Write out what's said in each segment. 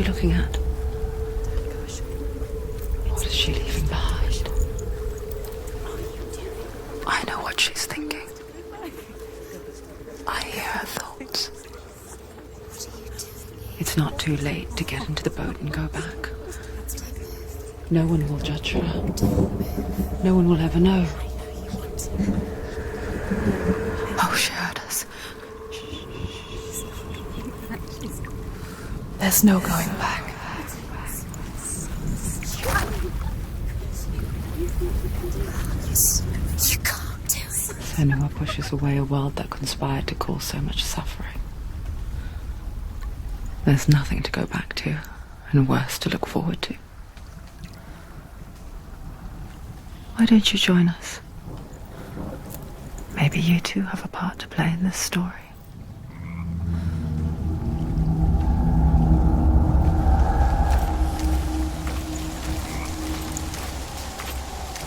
she looking at? What is she leaving behind? I know what she's thinking. I hear her thoughts. It's not too late to get into the boat and go back. No one will judge her. No one will ever know. Oh, she heard us. There's no going back. You can't do it. Senua pushes away a world that conspired to cause so much suffering. There's nothing to go back to, and worse to look forward to. Why don't you join us? Maybe you too have a part to play in this story.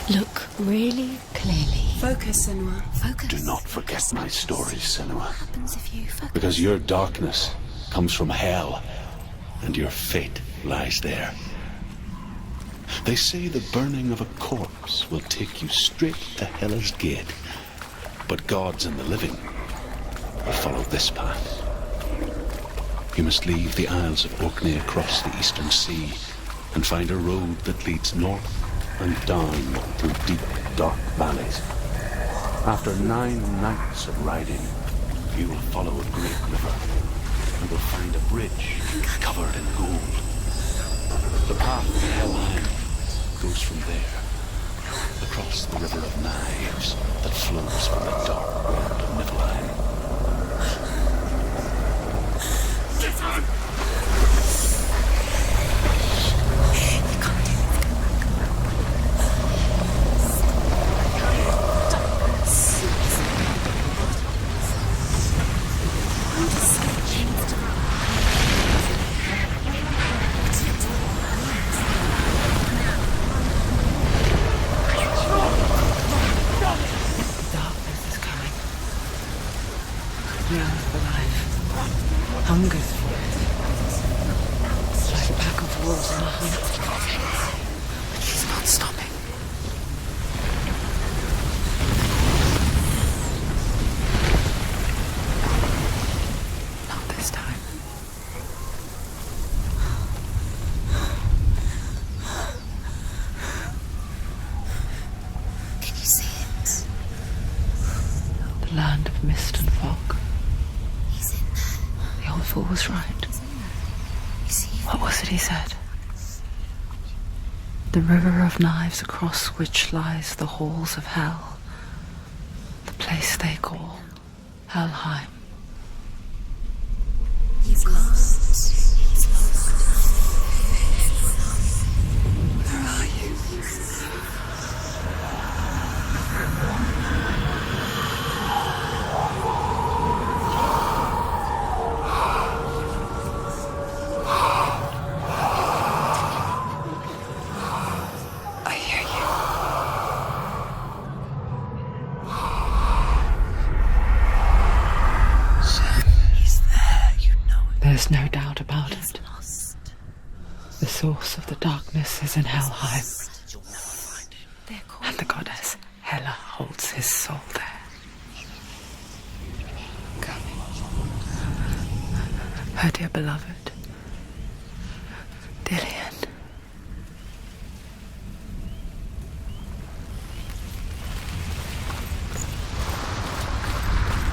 Look really clearly. Focus, Senua. Focus. Do not forget my stories, Senua. What happens if you focus? Because your darkness comes from hell, and your fate lies there. They say the burning of a corpse will take you straight to Hela's gate, but gods and the living will follow this path. You must leave the Isles of Orkney across the eastern sea and find a road that leads north and down through deep, dark valleys. After 9 nights of riding, you will follow a great river and will find a bridge covered in gold. The path to Helheim goes from there, across the River of Knives that flows from the dark world of Niflheim. Yearns for life, hungers for it. It's like a pack of wolves on a hunt. But she's not stopping. Not this time. Can you see it? The land of mist and fog. He's in there. The old fool was right. You see him? What was it he said? The river of knives across which lies the halls of hell. The place they call Helheim. You can't. It's locked. Where are you? I hear you. He's there, you know it. There's no doubt about it. Lost. The source of the darkness is in Helheim, You'll never find him. They're called. and the goddess Hela holds his soul there. Her dear beloved, Dillian.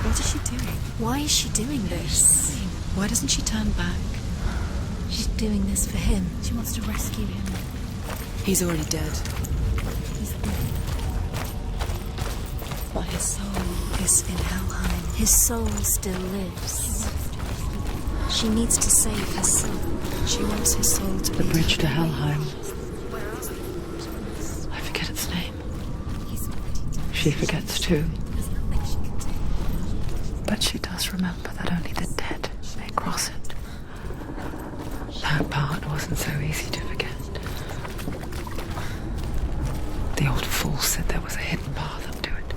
What is she doing? Why is she doing this? Why doesn't she turn back? She's doing this for him. She wants to rescue him. He's already dead. He's dead. But his soul is in Helheim. His soul still lives. She needs to save her son. She wants his soul to The be bridge to Helheim. I forget its name. She forgets too. But she does remember that only the dead may cross it. That part wasn't so easy to forget. The old fool said there was a hidden path up to it.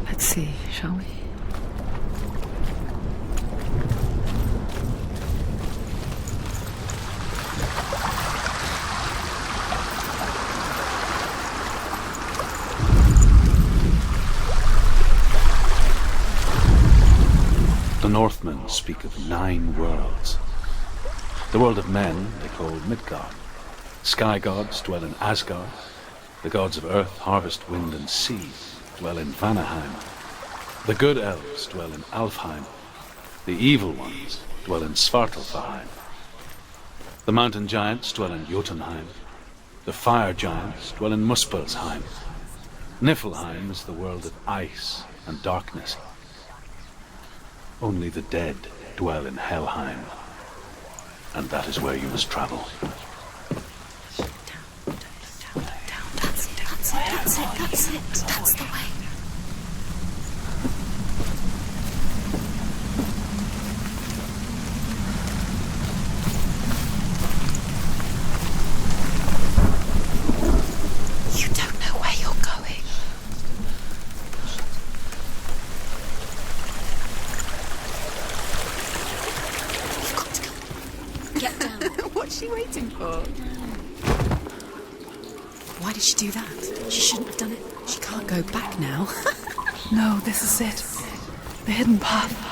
Let's see, shall we? Northmen speak of 9 worlds. The world of men they call Midgard. Sky gods dwell in Asgard. The gods of earth, harvest, wind, and sea dwell in Vanaheim. The good elves dwell in Alfheim. The evil ones dwell in Svartalfheim. The mountain giants dwell in Jotunheim. The fire giants dwell in Muspelheim. Niflheim is the world of ice and darkness. Only the dead dwell in Helheim. And that is where you must travel. That's it. That's the way. You don't know where you're going. You've got to go. Get down. What's she waiting for? Why did she do that? She shouldn't have done it. She can't go back now. No, this is it. The hidden path.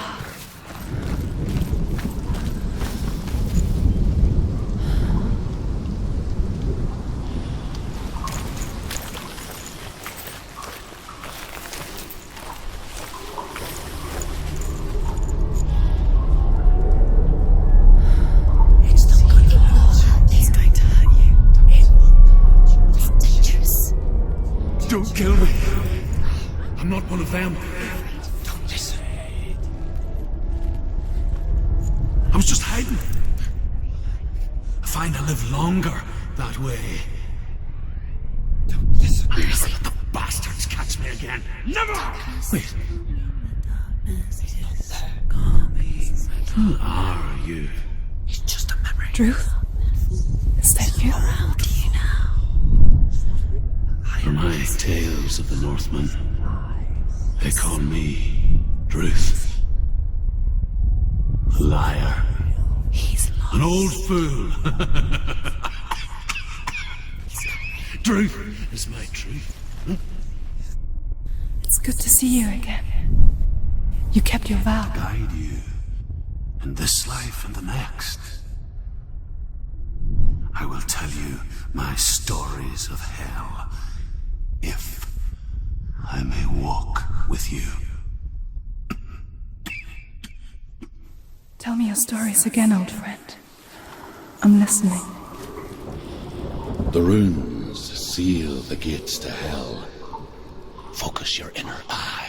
He's going to hurt you. It's dangerous. Don't kill me. I'm not one of them. Don't listen. I was just hiding. I find I live longer that way. Don't listen. I'll never let the bastards catch me again. Never! Wait. Who are you? It's just a memory. Truth? Is that you? Around you now. For my tales of the Northmen, they call me Druth. A liar. He's lost. An old fool. Druth is my truth. It's good to see you again. You kept your vow. Guide you in this life and the next. I will tell you my stories of hell, if I may walk with you. Tell me your stories again, old friend. I'm listening. The runes seal the gates to hell. Focus your inner eye,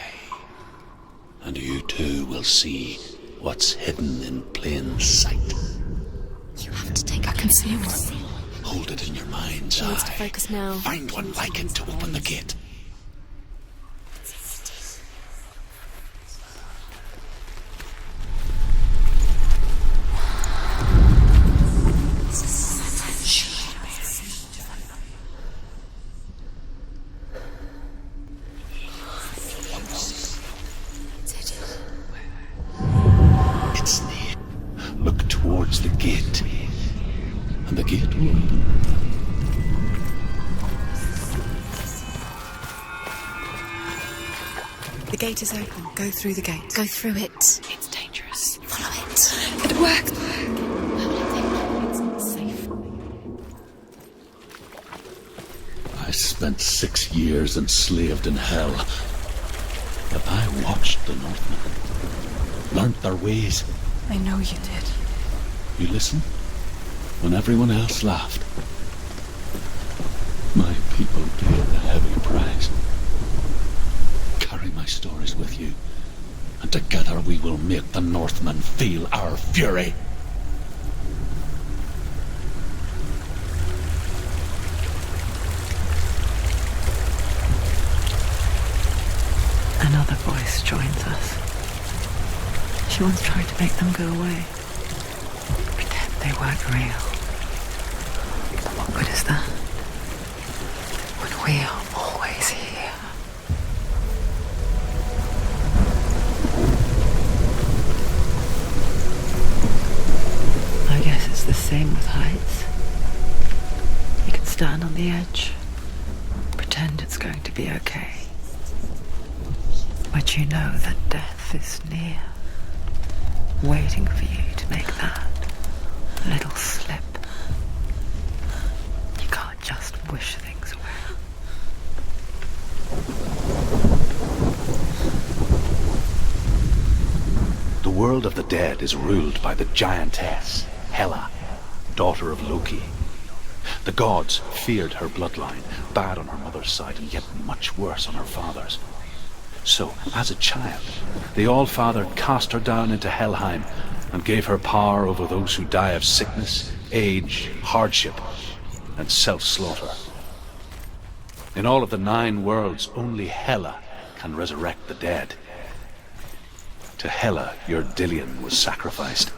and you too will see what's hidden in plain sight. You have to take I can see one. Hold it in your mind's She needs to eye. focus now. Find one like it to open the gate. It's near. Look towards the gate, and the gate will open. The gate is open. Go through the gate. Go through it. It's dangerous. Follow it. It worked. It's not safe. I spent 6 years enslaved in hell, but I watched the Northmen, learnt their ways. I know you did. You listened when everyone else laughed. My people paid a heavy price. Carry my stories with you, and together we will make the Northmen feel our fury. Another voice joins us. She once tried to make them go away. Pretend they weren't real. But what good is that? When we are always here. I guess it's the same with heights. You can stand on the edge, pretend it's going to be okay. But you know that death is near. waiting for you to make that little slip. You can't just wish things away. The world of the dead is ruled by the giantess, Hela, daughter of Loki. The gods feared her bloodline, bad on her mother's side and yet much worse on her father's. So, as a child, the All-Father cast her down into Helheim and gave her power over those who die of sickness, age, hardship, and self-slaughter. In all of the 9 worlds, only Hela can resurrect the dead. To Hela, your Dillion was sacrificed,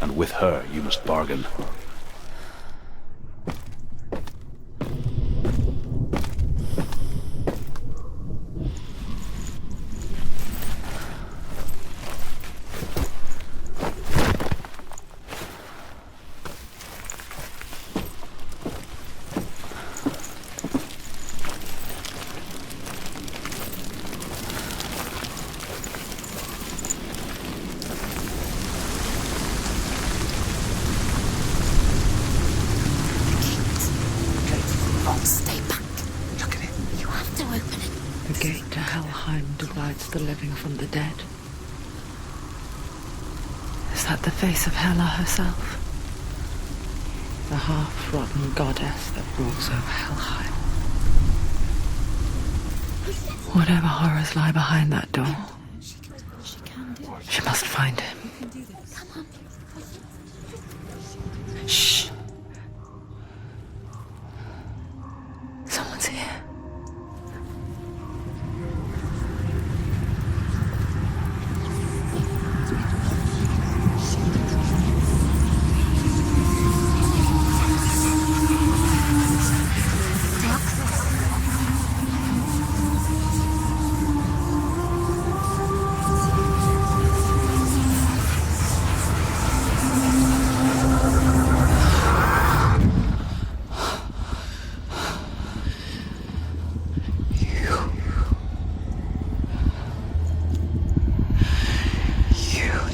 and with her you must bargain. Stay back. Look at it. You have to open it. The gate to Helheim divides the living from the dead. Is that the face of Hela herself? The half-rotten goddess that rules over Helheim. Whatever horrors lie behind that door, She can do it. she must find him. Come on. Shh. Someone's here.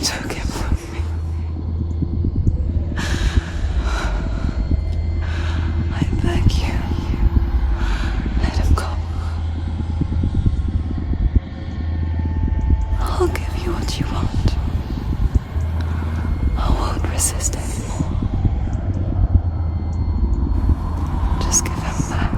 Took him from me. I beg you, let him go. I'll give you what you want. I won't resist anymore. Just give him back.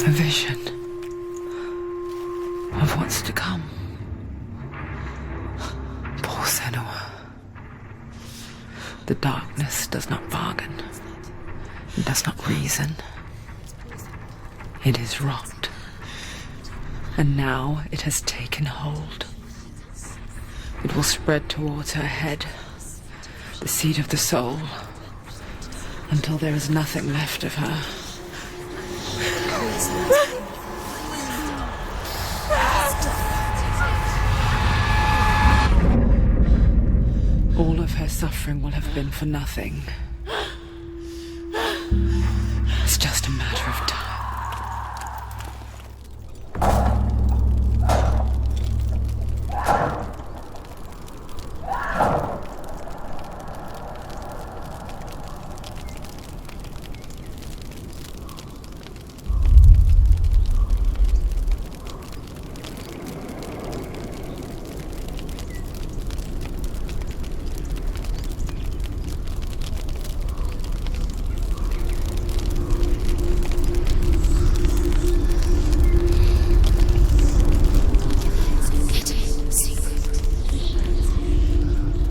A vision of what's to come. Poor Senua. The darkness does not bargain. It does not reason. It is rot. And now it has taken hold. It will spread towards her head, the seat of the soul, until there is nothing left of her. All of her suffering will have been for nothing. It's just a matter of time.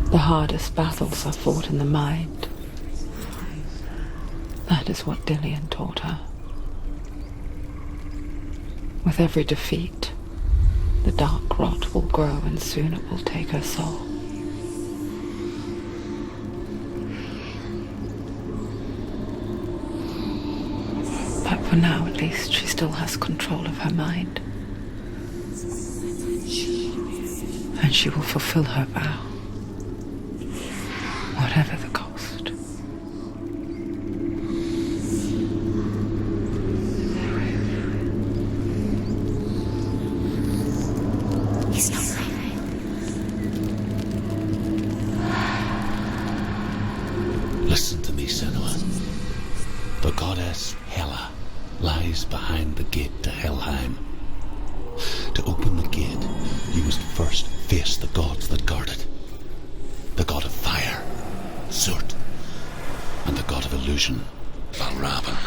The hardest battles are fought in the mind. That is what Dillian taught her. With every defeat, the dark rot will grow and soon it will take her soul. But for now, at least, she still has control of her mind. And she will fulfill her vow. Whatever the cost. He's not right. Listen to me, Senua. The goddess Hela lies behind the gate to Helheim. To open the gate, you must first face the gods that guard it. The god of fire, Zurt, and the god of illusion, Valravan.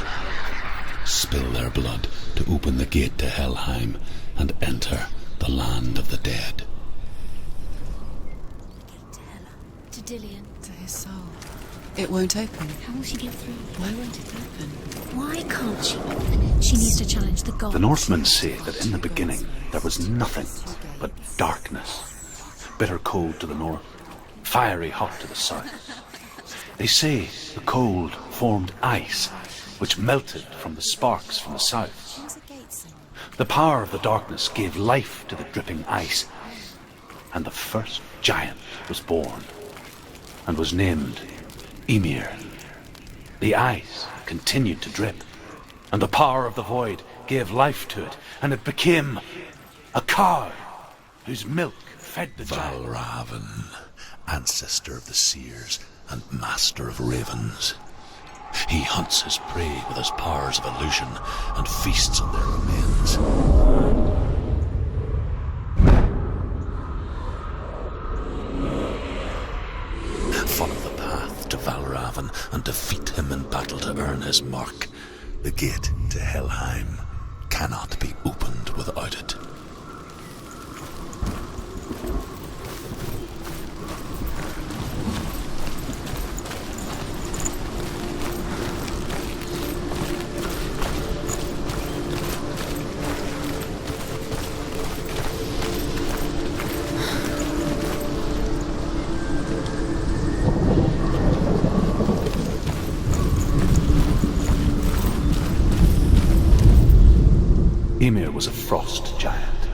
Spill their blood to open the gate to Helheim and enter the land of the dead. To Dillian. To his soul. It won't open. How will she get through? Why won't it open? Why can't she open it? She needs to challenge the gods. The Northmen say that in the beginning there was nothing but darkness. Bitter cold to the north, fiery hot to the south. They say the cold formed ice, which melted from the sparks from the south. The power of the darkness gave life to the dripping ice, and the first giant was born, and was named Ymir. The ice continued to drip, and the power of the void gave life to it, and it became a cow whose milk fed the giant. Valravan, ancestor of the seers and master of ravens. He hunts his prey with his powers of illusion and feasts on their remains. Follow the path to Valravan and defeat him in battle to earn his mark. The gate to Helheim cannot be opened without it. Ymir was a frost giant,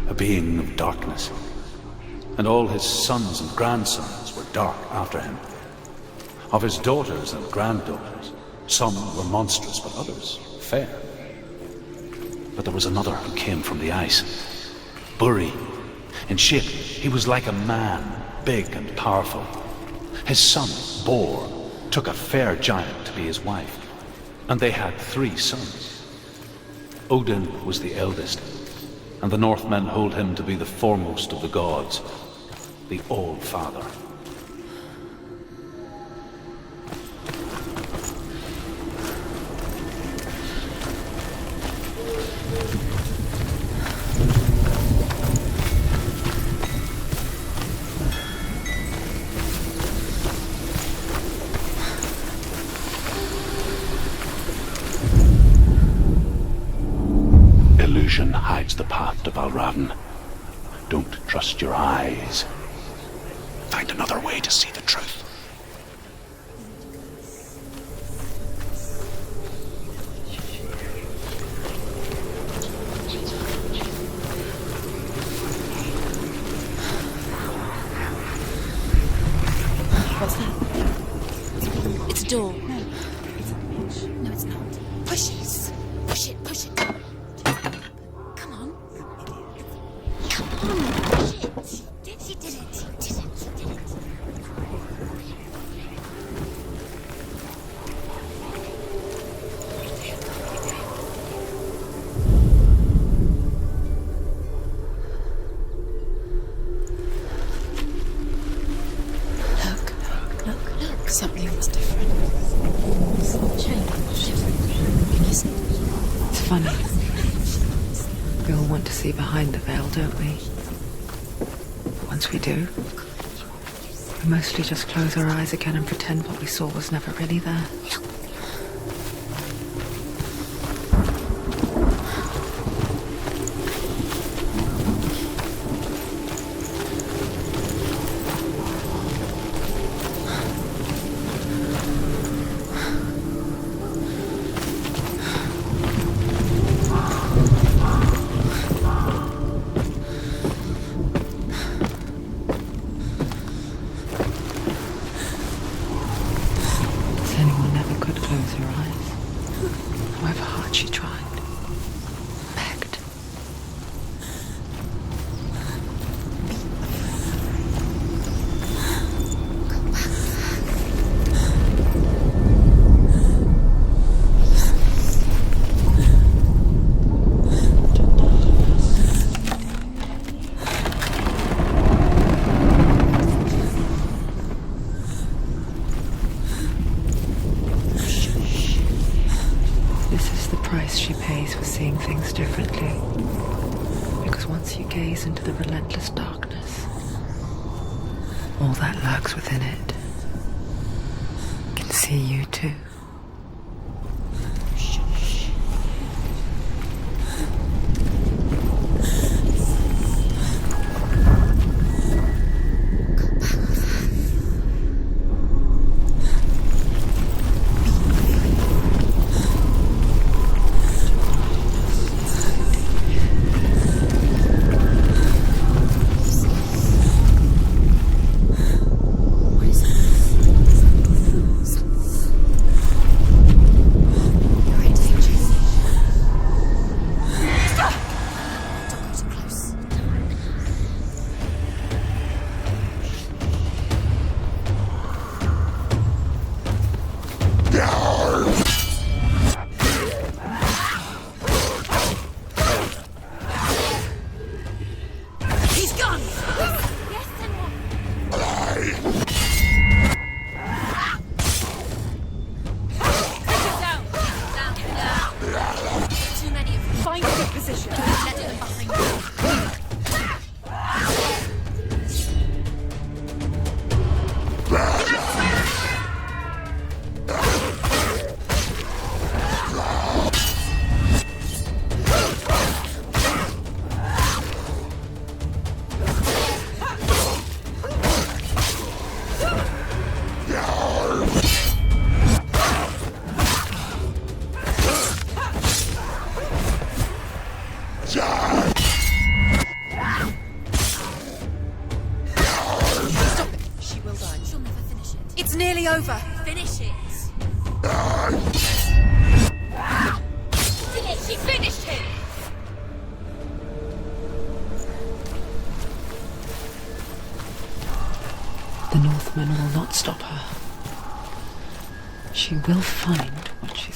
a being of darkness, and all his sons and grandsons were dark after him. Of his daughters and granddaughters, some were monstrous, but others fair. But there was another who came from the ice. Buri. In shape, he was like a man, big and powerful. His son, Bor, took a fair giant to be his wife, and they had 3 sons. Odin was the eldest, and the Northmen hold him to be the foremost of the gods, the All-Father. illusion hides the path to Valravn. Don't trust your eyes. Find another way to see the truth. What's that? It's a door. No, it's a pitch. No, it's not. Push it. Push it, push it. Come on. Come on, push it. She did it. She did it. She did it. Look, something was different. Changed. Can you see? It's funny. We all want to see behind the veil, don't we? Once we do, we mostly just close our eyes again and pretend what we saw was never really there. Senua never could close her eyes, however hard she tried, begged. This is the price she pays for seeing things differently. Because once you gaze into the relentless darkness, all that lurks within it can see you too. It's nearly over. Finish it. Did it? She finished him. The Northmen will not stop her. She will find what she